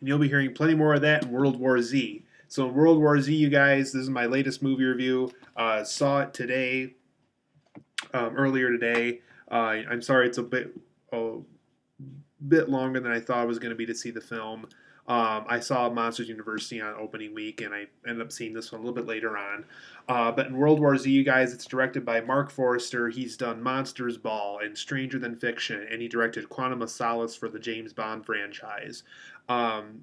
and you'll be hearing plenty more of that in World War Z. So in World War Z, you guys, this is my latest movie review. Saw it today, earlier today. I'm sorry, it's a bit longer than I thought it was going to be to see the film. I saw Monsters University on opening week, and I ended up seeing this one a little bit later on. But in World War Z, you guys, it's directed by Marc Forster. He's done Monsters Ball and Stranger Than Fiction, and he directed Quantum of Solace for the James Bond franchise.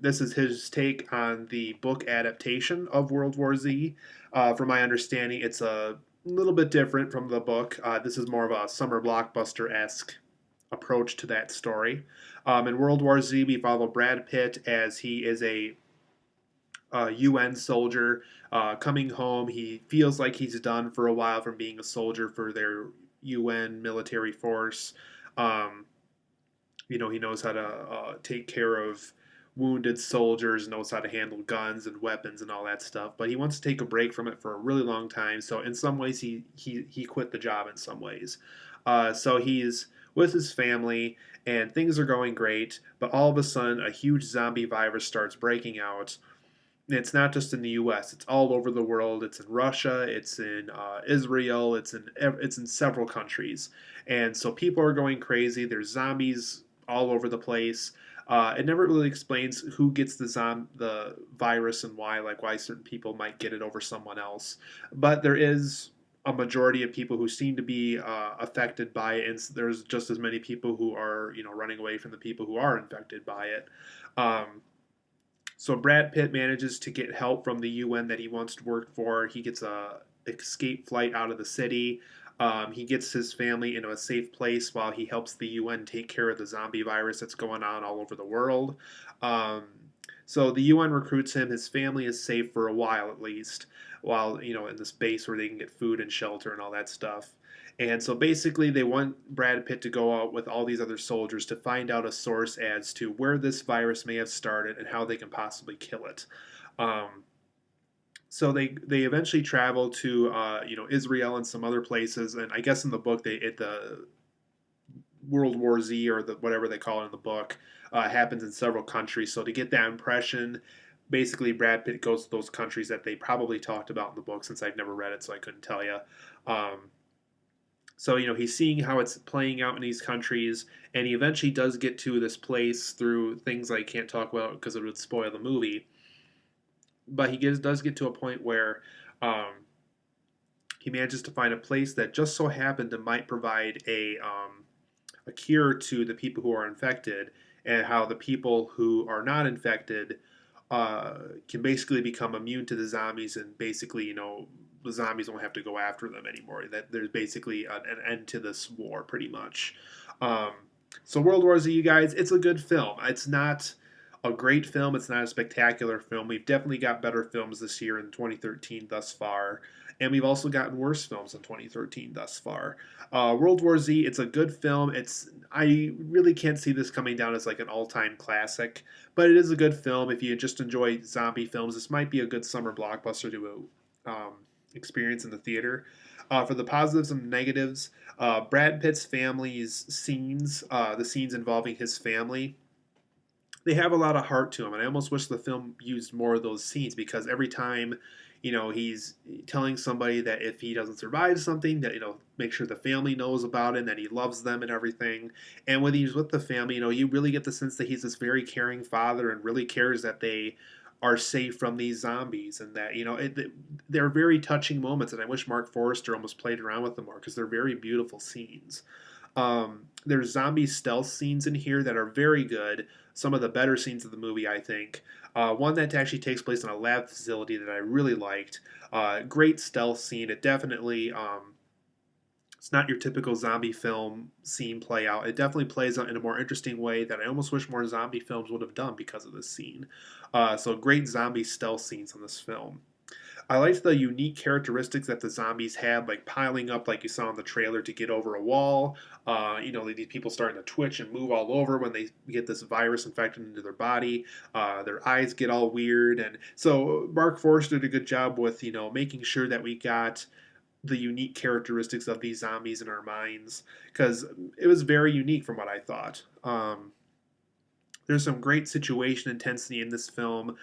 This is his take on the book adaptation of World War Z. From my understanding, it's a little bit different from the book. This is more of a summer blockbuster esque approach to that story. In World War Z, we follow Brad Pitt as he is a UN soldier coming home. He feels like he's done for a while from being a soldier for their UN military force. Um, he knows how to take care of wounded soldiers, knows how to handle guns and weapons and all that stuff. But he wants to take a break from it for a really long time. So in some ways, he quit the job. In some ways, so he's with his family and things are going great. But all of a sudden, a huge zombie virus starts breaking out. And it's not just in the U.S. It's all over the world. It's in Russia. It's in Israel. It's in several countries, and so people are going crazy. There's zombies all over the place. It never really explains who gets the virus and why, like why certain people might get it over someone else. But there is a majority of people who seem to be affected by it, and there's just as many people who are running away from the people who are infected by it. So Brad Pitt manages to get help from the UN that he wants to work for. He gets a escape flight out of the city. He gets his family into a safe place while he helps the UN take care of the zombie virus that's going on all over the world. Um, so the UN recruits him. His family is safe for a while at least, while in this base where they can get food and shelter and all that stuff. And so basically, they want Brad Pitt to go out with all these other soldiers to find out a source as to where this virus may have started and how they can possibly kill it. Um, so they eventually travel to Israel and some other places, and I guess in the book they at the World War Z or whatever they call it in the book happens in several countries. So to get that impression, basically Brad Pitt goes to those countries that they probably talked about in the book. Since I've never read it, so I couldn't tell you. So he's seeing how it's playing out in these countries, and he eventually does get to this place through things I can't talk about because it would spoil the movie. But does get to a point where he manages to find a place that just so happened to might provide a cure to the people who are infected, and how the people who are not infected can basically become immune to the zombies, and basically, the zombies won't have to go after them anymore. That there's basically an end to this war, pretty much. Um, so World War Z, you guys, it's a good film. It's not a great film. It's not a spectacular film. We've definitely got better films this year in 2013 thus far. And we've also gotten worse films in 2013 thus far. World War Z, it's a good film. I really can't see this coming down as like an all-time classic, but it is a good film. If you just enjoy zombie films, this might be a good summer blockbuster to experience in the theater. For the positives and negatives, Brad Pitt's family's scenes, the scenes involving his family, they have a lot of heart to them, and I almost wish the film used more of those scenes because every time, he's telling somebody that if he doesn't survive something, that make sure the family knows about it, and that he loves them and everything. And when he's with the family, you really get the sense that he's this very caring father and really cares that they are safe from these zombies, and that they're very touching moments. And I wish Marc Forster almost played around with them more because they're very beautiful scenes. There's zombie stealth scenes in here that are very good. Some of the better scenes of the movie, I think. One that actually takes place in a lab facility that I really liked. Great stealth scene. It definitely, it's not your typical zombie film scene play out. It definitely plays out in a more interesting way that I almost wish more zombie films would have done because of this scene. So great zombie stealth scenes in this film. I liked the unique characteristics that the zombies had, like piling up, like you saw in the trailer, to get over a wall. These people starting to twitch and move all over when they get this virus infected into their body. Their eyes get all weird, and so Marc Forster did a good job with making sure that we got the unique characteristics of these zombies in our minds because it was very unique from what I thought. There's some great situation intensity in this film.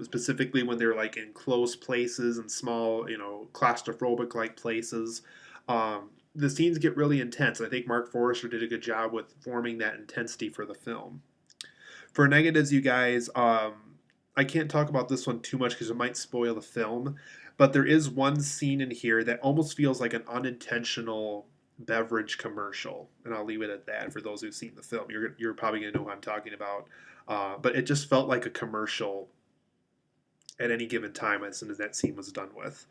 Specifically when they're like in close places and small, claustrophobic like places. The scenes get really intense. I think Marc Forster did a good job with forming that intensity for the film. For negatives, you guys, I can't talk about this one too much because it might spoil the film. But there is one scene in here that almost feels like an unintentional beverage commercial, and I'll leave it at that. For those who've seen the film, you're probably gonna know what I'm talking about. But it just felt like a commercial at any given time as soon as that scene was done with.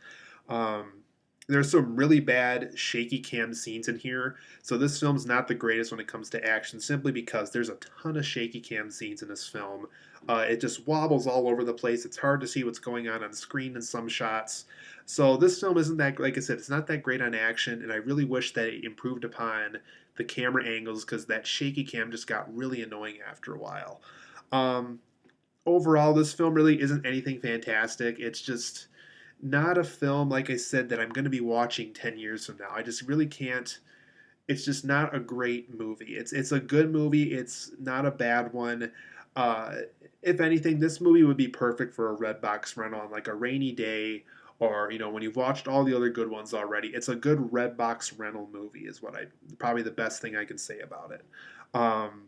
Um, there's some really bad shaky cam scenes in here. So this film's not the greatest when it comes to action, simply because there's a ton of shaky cam scenes in this film. It just wobbles all over the place. It's hard to see what's going on screen in some shots. So this film isn't that, like I said, it's not that great on action, and I really wish that it improved upon the camera angles because that shaky cam just got really annoying after a while. Um, Overall, this film really isn't anything fantastic. It's just not a film, like I said, that I'm going to be watching 10 years from now. I just really can't. It's just not a great movie. It's a good movie. It's not a bad one. Uh, if anything, this movie would be perfect for a red box rental on like a rainy day, or when you've watched all the other good ones already. It's a good red box rental movie, is what I probably the best thing I can say about it. Um,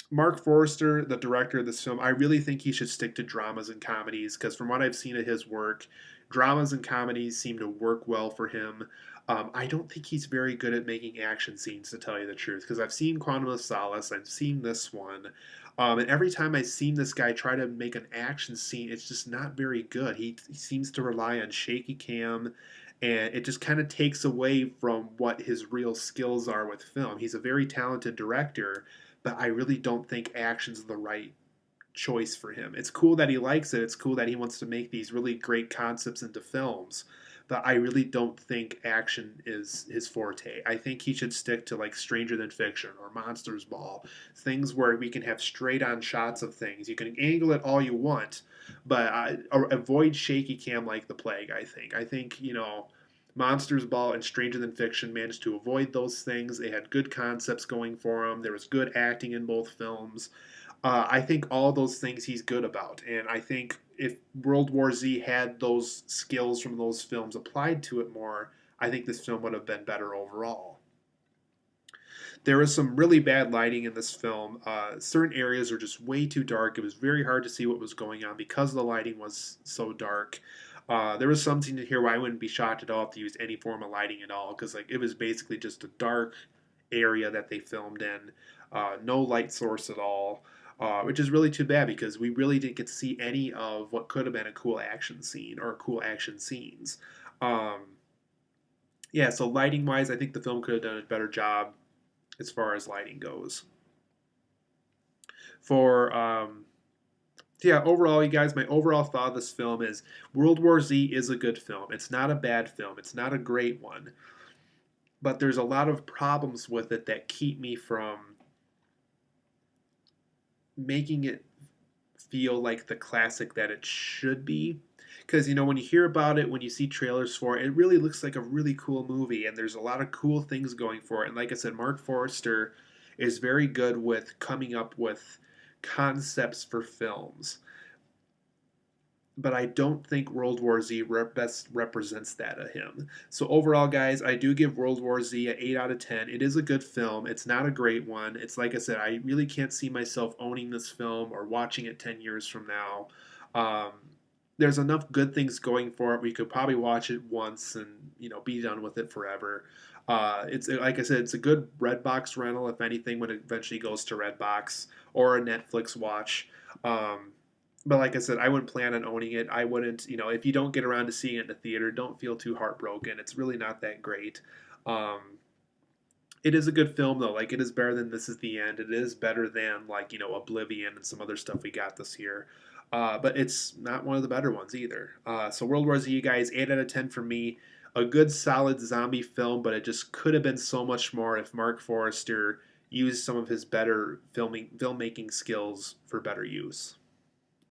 Marc Forster, the director of this film, I really think he should stick to dramas and comedies because from what I've seen of his work, dramas and comedies seem to work well for him. I don't think he's very good at making action scenes, to tell you the truth, because I've seen Quantum of Solace, I've seen this one, and every time I've seen this guy try to make an action scene, it's just not very good. He seems to rely on shaky cam, and it just kind of takes away from what his real skills are with film. He's a very talented director, but I really don't think action's the right choice for him. It's cool that he likes it. It's cool that he wants to make these really great concepts into films, but I really don't think action is his forte. I think he should stick to like Stranger Than Fiction or Monsters Ball, things where we can have straight on shots of things. You can angle it all you want, but avoid shaky cam like the plague. I think Monsters Ball and Stranger Than Fiction managed to avoid those things. They had good concepts going for them. There was good acting in both films. I think all those things he's good about, and I think if World War Z had those skills from those films applied to it more, I think this film would have been better overall. There was some really bad lighting in this film. Certain areas are just way too dark. It was very hard to see what was going on because the lighting was so dark. There was some scenes here where I wouldn't be shocked at all if they used any form of lighting at all, because like it was basically just a dark area that they filmed in, no light source at all, which is really too bad because we really didn't get to see any of what could have been a cool action scene or cool action scenes. Um, yeah, so lighting wise, I think the film could have done a better job as far as lighting goes. For yeah, overall, you guys, my overall thought of this film is World War Z is a good film. It's not a bad film. It's not a great one, but there's a lot of problems with it that keep me from making it feel like the classic that it should be. Because, when you hear about it, when you see trailers for it, it really looks like a really cool movie, and there's a lot of cool things going for it. And like I said, Marc Forster is very good with coming up with concepts for films. But I don't think World War Z best represents that of him. So overall, guys, I do give World War Z an 8 out of 10. It is a good film. It's not a great one. It's like I said, I really can't see myself owning this film or watching it 10 years from now. Um, there's enough good things going for it. We could probably watch it once and be done with it forever. It's like I said, it's a good Redbox rental if anything when it eventually goes to Redbox or a Netflix watch. Um, but like I said, I wouldn't plan on owning it. I wouldn't, if you don't get around to seeing it in the theater, don't feel too heartbroken. It's really not that great. Um, it is a good film though. Like it is better than This Is the End. It is better than like Oblivion and some other stuff we got this year. But it's not one of the better ones either. So World War Z, you guys, 8 out of 10 for me. A good solid zombie film, but it just could have been so much more if Marc Forster used some of his better filmmaking skills for better use.